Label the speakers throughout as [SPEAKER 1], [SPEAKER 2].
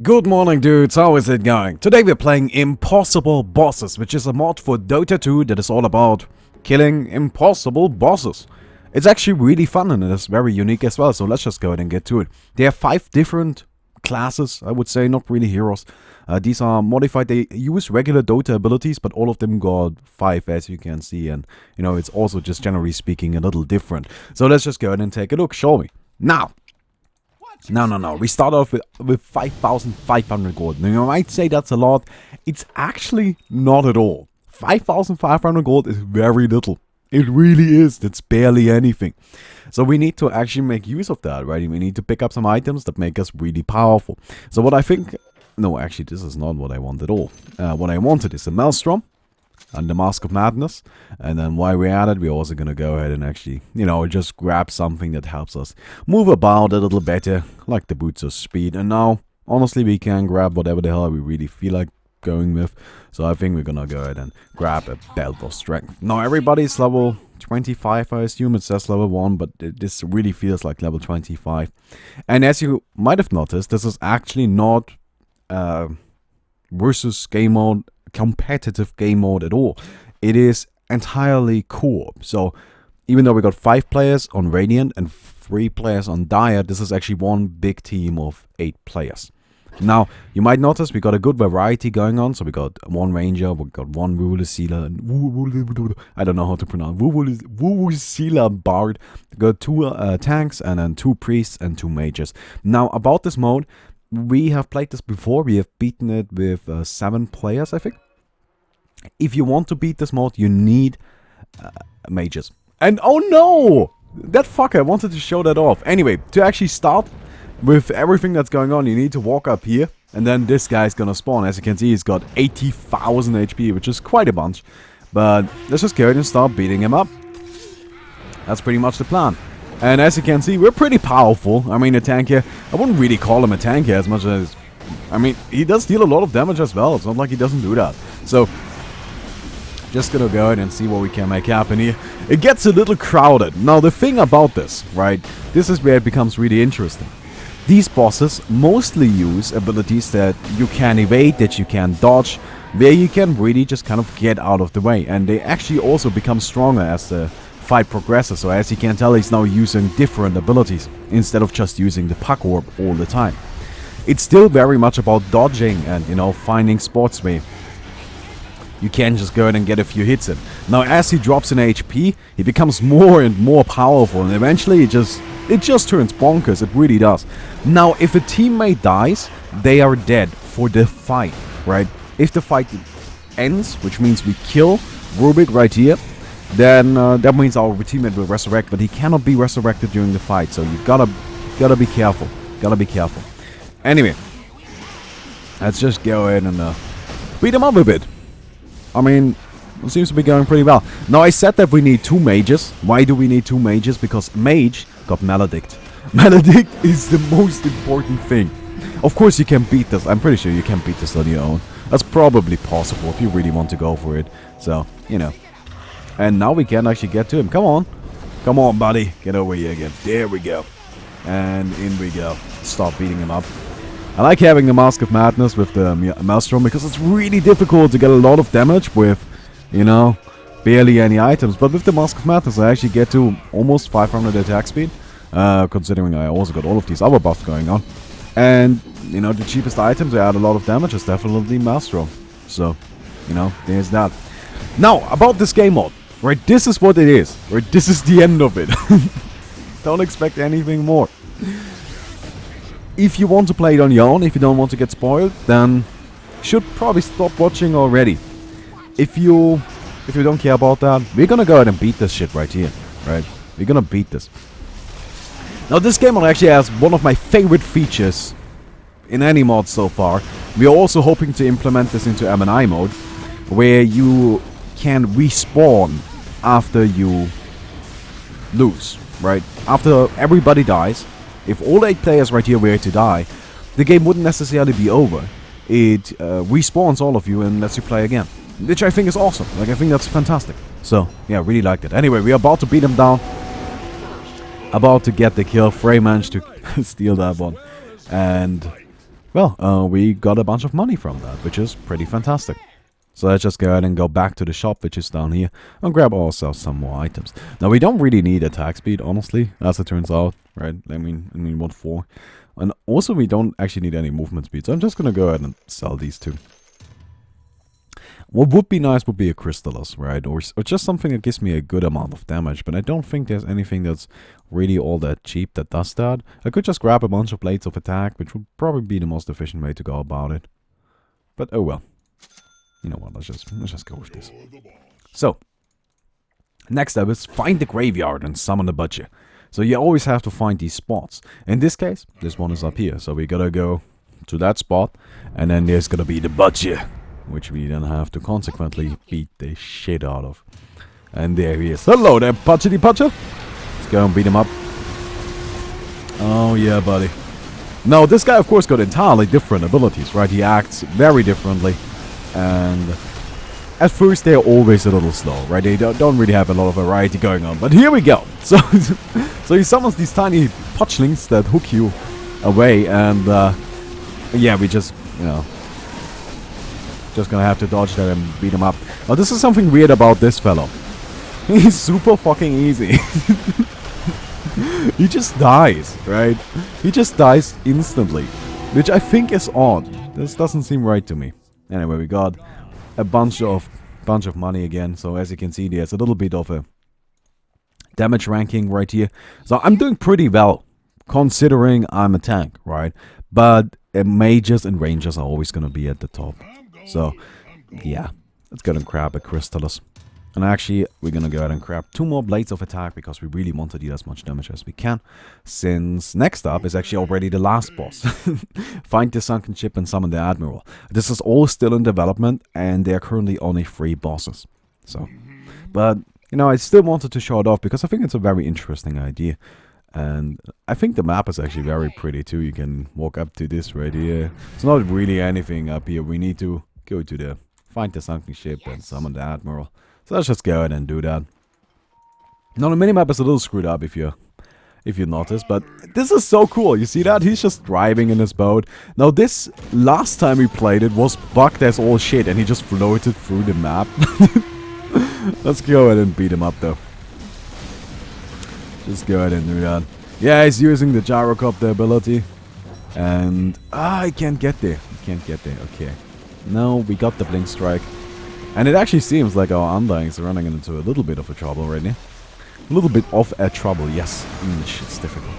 [SPEAKER 1] Good morning, dudes, how is it going? Today we're playing Impossible Bosses, which is a mod for Dota 2 that is all about killing impossible bosses. It's actually really fun and it is very unique as well, so let's just go ahead and get to it. There are 5 different classes, I would say, not really heroes. These are modified, they use regular Dota abilities, but all of them got 5 as you can see, and you know, it's also just generally speaking a little different. So let's just go ahead and take a look, shall we? Now! No. We start off with 5,500 gold. Now, you might say that's a lot. It's actually not at all. 5,500 gold is very little. It really is. That's barely anything. So we need to actually make use of that, right? We need to pick up some items that make us really powerful. So what I think... No, actually, this is not what I want at all. What I wanted is a Maelstrom and the Mask of Madness, and then while we're at it, we're also gonna go ahead and actually, you know, just grab something that helps us move about a little better, like the Boots of Speed. And now, honestly, we can grab whatever the hell we really feel like going with, so I think we're gonna go ahead and grab a Belt of Strength. Now, everybody's level 25, I assume. It says level 1, but this really feels like level 25. And as you might have noticed, this is actually not versus game mode, competitive game mode at all. It is entirely co-op. So even though we got 5 players on Radiant and 3 players on Dire, this is actually one big team of 8 players. Now, you might notice we got a good variety going on. So we got 1 Ranger, we got 1 Vuvuzela, and I don't know how to pronounce Vuvuzela Bard. We got 2 tanks and then 2 priests and 2 mages. Now, about this mode, we have played this before. We have beaten it with 7 players, I think. If you want to beat this mode, you need mages. And oh no! That fucker wanted to show that off. Anyway, to actually start with everything that's going on, you need to walk up here. And then this guy's gonna spawn. As you can see, he's got 80,000 HP, which is quite a bunch. But let's just go ahead and start beating him up. That's pretty much the plan. And as you can see, we're pretty powerful. I mean, a tank here, I wouldn't really call him a tank here as much as... I mean, he does deal a lot of damage as well. It's not like he doesn't do that. So, just gonna go ahead and see what we can make happen here. It gets a little crowded. Now, the thing about this, right, this is where it becomes really interesting. These bosses mostly use abilities that you can evade, that you can dodge, where you can really just kind of get out of the way. And they actually also become stronger as the fight progresses. So as you can tell, he's now using different abilities instead of just using the Puck Orb all the time. It's still very much about dodging and, you know, finding spots where you can just go ahead and get a few hits in. Now, as he drops in HP, he becomes more and more powerful, and eventually it just turns bonkers. It really does. Now, if a teammate dies, they are dead for the fight, right? If the fight ends, which means we kill Rubik right here, then that means our teammate will resurrect, but he cannot be resurrected during the fight, so you gotta be careful. Gotta be careful. Anyway, let's just go ahead and beat him up a bit. I mean, it seems to be going pretty well. Now, I said that we need 2 mages. Why do we need 2 mages? Because Mage got Maledict. Maledict is the most important thing. Of course, you can beat this. I'm pretty sure you can beat this on your own. That's probably possible if you really want to go for it. So, you know. And now we can actually get to him. Come on. Come on, buddy. Get over here again. There we go. And in we go. Start beating him up. I like having the Mask of Madness with the Maelstrom because it's really difficult to get a lot of damage with, you know, barely any items. But with the Mask of Madness, I actually get to almost 500 attack speed. Considering I also got all of these other buffs going on. And, you know, the cheapest items that add a lot of damage is definitely Maelstrom. So, you know, there's that. Now, about this game mode. Right, this is what it is. Right, this is the end of it. Don't expect anything more. If you want to play it on your own, if you don't want to get spoiled, then you should probably stop watching already. If you don't care about that, we're gonna go ahead and beat this shit right here. Right? We're gonna beat this. Now, this game mode actually has one of my favorite features in any mod so far. We are also hoping to implement this into M&I mode, where you can respawn after you lose, right? After everybody dies, if all 8 players right here were to die, the game wouldn't necessarily be over. It respawns all of you and lets you play again, which I think is awesome. Like, I think that's fantastic. So, yeah, really liked it. Anyway, we're about to beat him down. About to get the kill. Frey managed to steal that one. And well, we got a bunch of money from that, which is pretty fantastic. So let's just go ahead and go back to the shop, which is down here, and grab ourselves some more items. Now, we don't really need attack speed, honestly, as it turns out, right? I mean, what for? And also, we don't actually need any movement speed, so I'm just gonna go ahead and sell these two. What would be nice would be a Crystallis, right? Or just something that gives me a good amount of damage, but I don't think there's anything that's really all that cheap that does that. I could just grab a bunch of blades of attack, which would probably be the most efficient way to go about it. But oh well. You know what, let's just go with this. So, next up is find the graveyard and summon the butcher. So you always have to find these spots. In this case, this one is up here. So we gotta go to that spot, and then there's gonna be the butcher, which we then have to consequently beat the shit out of. And there he is. Hello there, Putchity Putcher. Let's go and beat him up. Oh yeah, buddy. Now, this guy, of course, got entirely different abilities, right? He acts very differently. And at first, they're always a little slow, right? They don't really have a lot of variety going on. But here we go. So he summons these tiny putchlings that hook you away. And, yeah, we just, you know, just gonna have to dodge that and beat him up. Now, this is something weird about this fellow. He's super fucking easy. He just dies, right? He just dies instantly, which I think is odd. This doesn't seem right to me. Anyway, we got a bunch of money again. So as you can see, there's a little bit of a damage ranking right here. So I'm doing pretty well, considering I'm a tank, right? But mages and rangers are always gonna be at the top. So yeah, let's go and grab a Crystallis. And actually, we're gonna go ahead and grab 2 more blades of attack because we really want to deal as much damage as we can. Since next up is actually already the last boss. Find the sunken ship and summon the Admiral. This is all still in development, and there are currently only 3 bosses. So, but you know, I still wanted to show it off because I think it's a very interesting idea. And I think the map is actually very pretty too. You can walk up to this right here. It's not really anything up here. We need to go to the find the sunken ship and summon the Admiral. So let's just go ahead and do that. Now the minimap is a little screwed up if you notice, but this is so cool. You see that? He's just driving in his boat. Now this, last time we played it, was bugged as all shit and he just floated through the map. Let's go ahead and beat him up though. Just go ahead and do that. Yeah, he's using the gyrocopter ability. And I can't get there. I can't get there. Okay. No, we got the blink strike. And it actually seems like our Undyings are running into a little bit of a trouble right now. A little bit of a trouble, yes. Shit's difficult.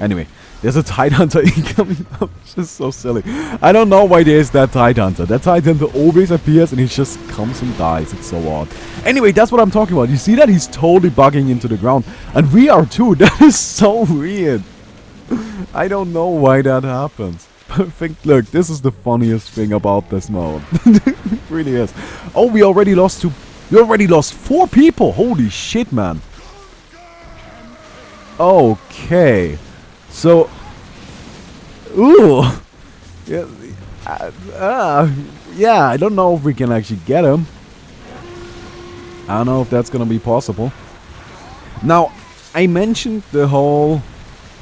[SPEAKER 1] Anyway, there's a Tide Hunter incoming up. It's just so silly. I don't know why there's that Tide Hunter. That Tide Hunter always appears and he just comes and dies. It's so odd. Anyway, that's what I'm talking about. You see that? He's totally bugging into the ground. And we are too. That is so weird. I don't know why that happens. Perfect. Look, this is the funniest thing about this mode. It really is. Oh, we already lost 4 people. Holy shit, man. Okay. So, ooh. Yeah, I don't know if we can actually get him. I don't know if that's gonna be possible. Now, I mentioned the whole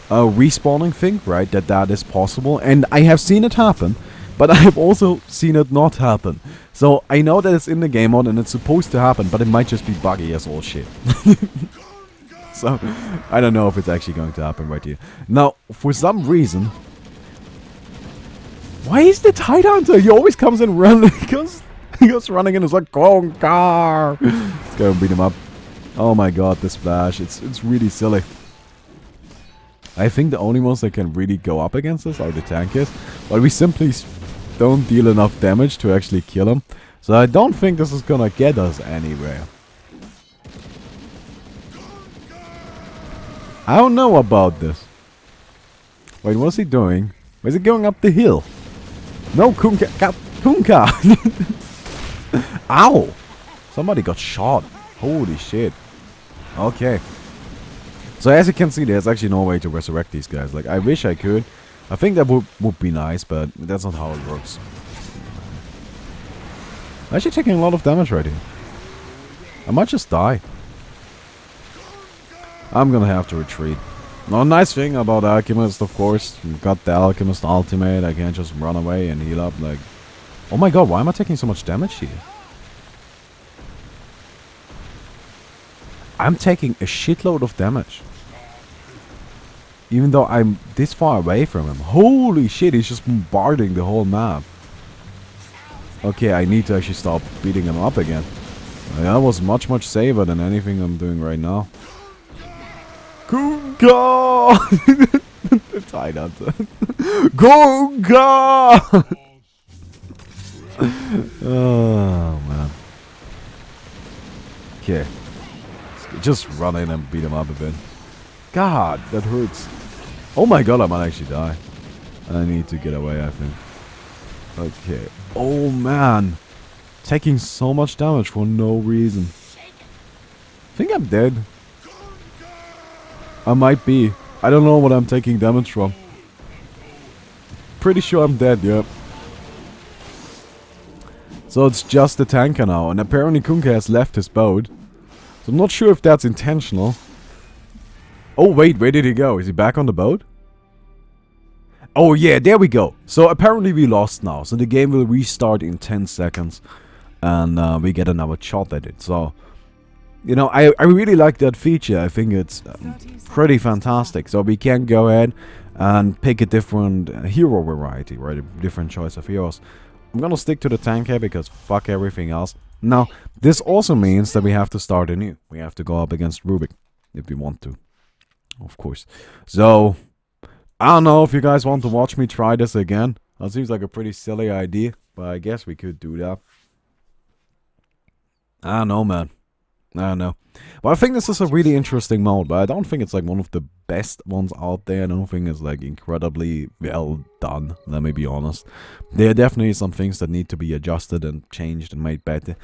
[SPEAKER 1] respawning thing, right? That is possible, and I have seen it happen, but I have also seen it not happen. So I know that it's in the game mode and it's supposed to happen, but it might just be buggy as all shit. So I don't know if it's actually going to happen right here. Now, for some reason, why is the Tide Hunter? He always comes in running. He goes running and it's like, car. Let's go and beat him up. Oh my god, this splash. It's really silly. I think the only ones that can really go up against us are the tankers, but we simply don't deal enough damage to actually kill them. So I don't think this is gonna get us anywhere. I don't know about this. Wait, what's he doing? Is he going up the hill? No, Kunka! Ow! Somebody got shot. Holy shit. Okay. So as you can see, there's actually no way to resurrect these guys. Like, I wish I could. I think that would be nice, but that's not how it works. I'm actually taking a lot of damage right here. I might just die. I'm gonna have to retreat. No, nice thing about Alchemist, of course. You got the Alchemist ultimate. I can't just run away and heal up like... Oh my god, why am I taking so much damage here? I'm taking a shitload of damage. Even though I'm this far away from him. Holy shit, he's just bombarding the whole map. Okay, I need to actually stop beating him up again. That was much safer than anything I'm doing right now. Go! Tied up. Go! Oh man. Okay. Just run in and beat him up a bit. God, that hurts. Oh my god, I might actually die. I need to get away, I think. Okay. Oh man. Taking so much damage for no reason. I think I'm dead. I might be. I don't know what I'm taking damage from. Pretty sure I'm dead, yep. So it's just the tanker now, and apparently Kunkka has left his boat. So I'm not sure if that's intentional. Oh wait, where did he go? Is he back on the boat? Oh yeah, there we go. So apparently we lost now, so the game will restart in 10 seconds. And we get another shot at it, so... You know, I really like that feature. I think it's pretty fantastic. So we can go ahead and pick a different hero variety, right? A different choice of heroes. I'm gonna stick to the tank here because fuck everything else. Now, this also means that we have to start anew. We have to go up against Rubik if we want to, of course. So, I don't know if you guys want to watch me try this again. That seems like a pretty silly idea, but I guess we could do that. I don't know, man. I don't know. But I think this is a really interesting mode, but I don't think it's like one of the best ones out there. I don't think it's like incredibly well done, let me be honest. There are definitely some things that need to be adjusted and changed and made better.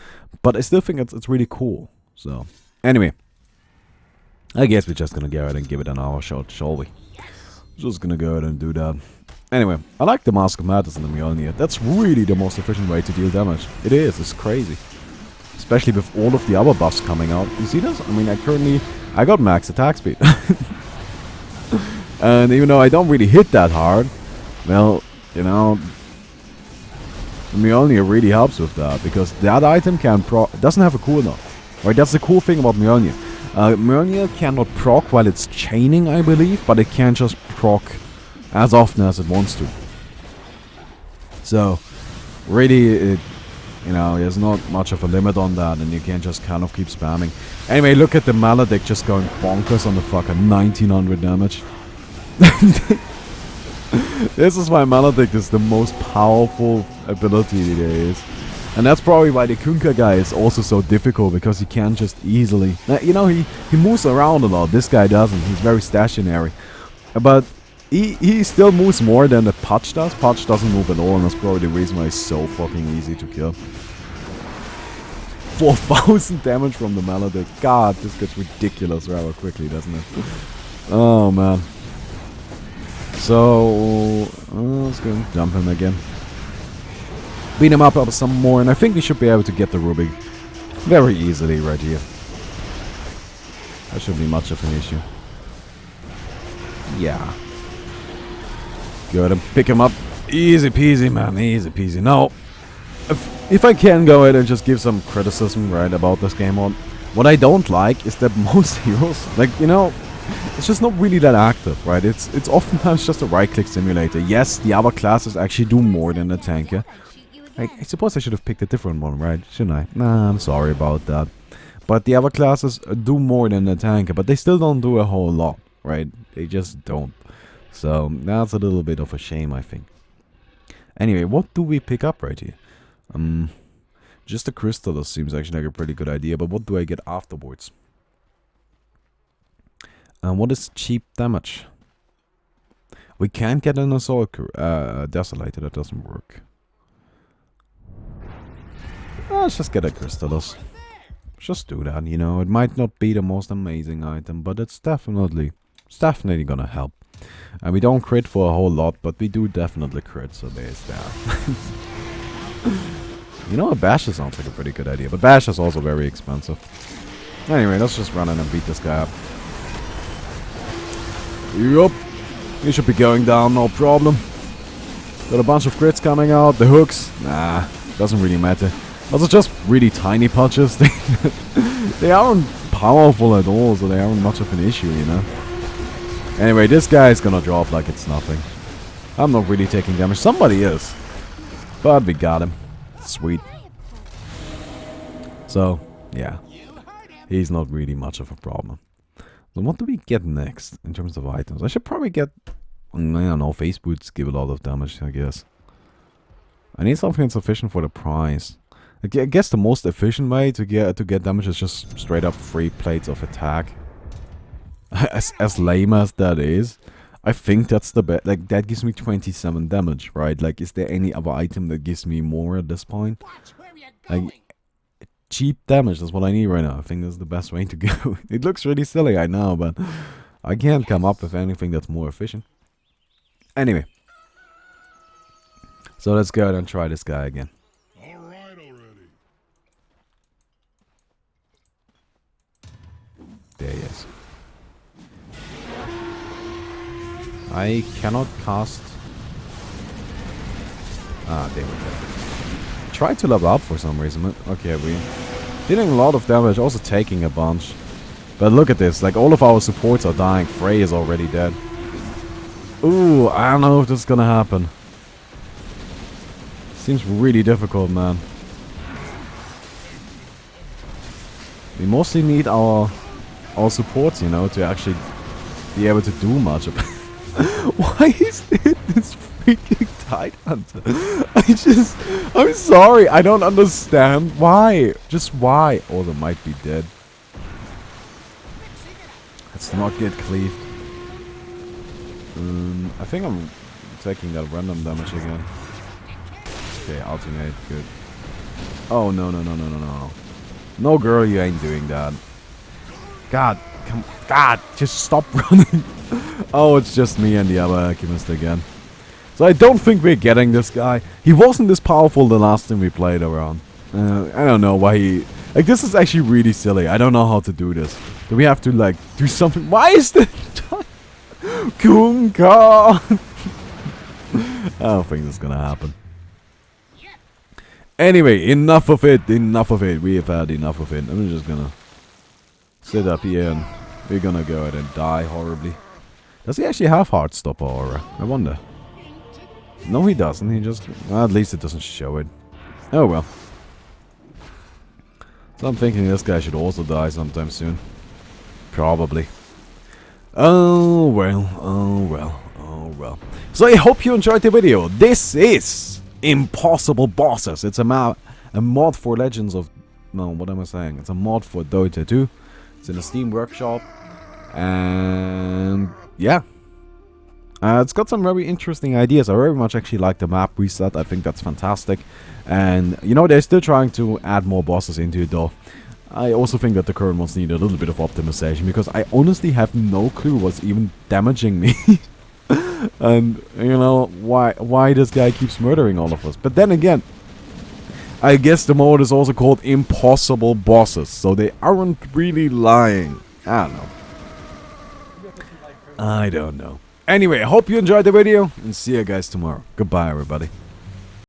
[SPEAKER 1] But I still think it's really cool. So, anyway. I guess we're just gonna go ahead and give it an hour shot, shall we? Just gonna go ahead and do that. Anyway, I like the Mask of Madness and the Mjolnir. That's really the most efficient way to deal damage. It is, it's crazy. Especially with all of the other buffs coming out. You see this? I mean, I got max attack speed. And even though I don't really hit that hard, well, you know, the Mjolnir really helps with that. Because that item doesn't have a cooldown. Right, that's the cool thing about Mjolnir. Mjolnir cannot proc while it's chaining, I believe, but it can just proc as often as it wants to. So, really, you know, there's not much of a limit on that, and you can just kind of keep spamming. Anyway, look at the Maledict just going bonkers on the fucking 1900 damage. This is why Maledict is the most powerful ability there is. And that's probably why the Kunkka guy is also so difficult, because he can just easily... You know, he moves around a lot. This guy doesn't. He's very stationary. But he still moves more than the Patch does. Patch doesn't move at all, and that's probably the reason why he's so fucking easy to kill. 4,000 damage from the Maledict. God, this gets ridiculous rather quickly, doesn't it? Oh, man. So, let's go jump him again. Beat him up some more, and I think we should be able to get the Rubik very easily right here. That shouldn't be much of an issue. Yeah. Go ahead and pick him up. Easy peasy, man. Easy peasy. Now, if I can go ahead and just give some criticism, right, about this game mode. What I don't like is that most heroes, like, you know, it's just not really that active, right? It's oftentimes just a right-click simulator. Yes, the other classes actually do more than the tanker. I suppose I should have picked a different one, right? Shouldn't I? Nah, I'm sorry about that. But the other classes do more than the tanker, but they still don't do a whole lot, right? They just don't. So, that's a little bit of a shame, I think. Anyway, what do we pick up right here? Just the Crystallis seems actually like a pretty good idea, but what do I get afterwards? What is cheap damage? We can't get an Assault Desolator, that doesn't work. Let's just get a Crystallis. Just do that, you know. It might not be the most amazing item, but it's definitely gonna help. And we don't crit for a whole lot, but we do definitely crit, so there's that. You know, a Basher sounds like a pretty good idea, but Bash is also very expensive. Anyway, let's just run in and beat this guy up. Yup. He should be going down, no problem. Got a bunch of crits coming out. The hooks, nah, doesn't really matter. Also just really tiny punches. They aren't powerful at all, so they aren't much of an issue, you know. Anyway, this guy is gonna drop like it's nothing. I'm not really taking damage. Somebody is. But we got him. Sweet. So, yeah. He's not really much of a problem. So what do we get next in terms of items? I should probably get... I don't know, face boots give a lot of damage, I guess. I need something that's sufficient for the price. I guess the most efficient way to get damage is just straight up 3 plates of attack. As lame as that is, I think that's the best. Like, that gives me 27 damage, right? Like, is there any other item that gives me more at this point? Like, cheap damage is what I need right now. I think that's the best way to go. It looks really silly, I know, but I can't come up with anything that's more efficient. Anyway. So let's go ahead and try this guy again. There he is. I cannot cast... Ah, there we go. Tried to level up for some reason. Okay, we dealing a lot of damage, also taking a bunch. But look at this, like all of our supports are dying. Frey is already dead. Ooh, I don't know if this is gonna happen. Seems really difficult, man. We mostly need our supports, you know, to actually be able to do much of it. Why is it this freaking Tide Hunter? I'm sorry, I don't understand. Why? Just why? Oh, they might be dead. Let's not get cleaved. I think I'm taking that random damage again. Okay, alternate, good. Oh, no. No, girl, you ain't doing that. God, just stop running. Oh, it's just me and the other alchemist again. So I don't think we're getting this guy. He wasn't this powerful the last time we played around. I don't know why he... Like, this is actually really silly. I don't know how to do this. Do we have to, like, do something? Why is this... Kunka! I don't think this is gonna happen. Anyway, enough of it. We have had enough of it. I'm just gonna sit up here and we're gonna go ahead and die horribly. Does he actually have Heartstopper aura? I wonder. No, he doesn't. He just... Well, at least it doesn't show it. Oh well. So I'm thinking this guy should also die sometime soon. Probably. Oh well. So I hope you enjoyed the video. This is Impossible Bosses. It's a mod for Legends of... No, what am I saying? It's a mod for Dota 2. It's in a Steam workshop. And... yeah. It's got some very interesting ideas. I very much actually like the map reset. I think that's fantastic. And, you know, they're still trying to add more bosses into it though. I also think that the current ones need a little bit of optimization, because I honestly have no clue what's even damaging me. And, you know, why this guy keeps murdering all of us. But then again, I guess the mode is also called Impossible Bosses, so they aren't really lying. I don't know. Anyway, I hope you enjoyed the video, and see you guys tomorrow. Goodbye, everybody.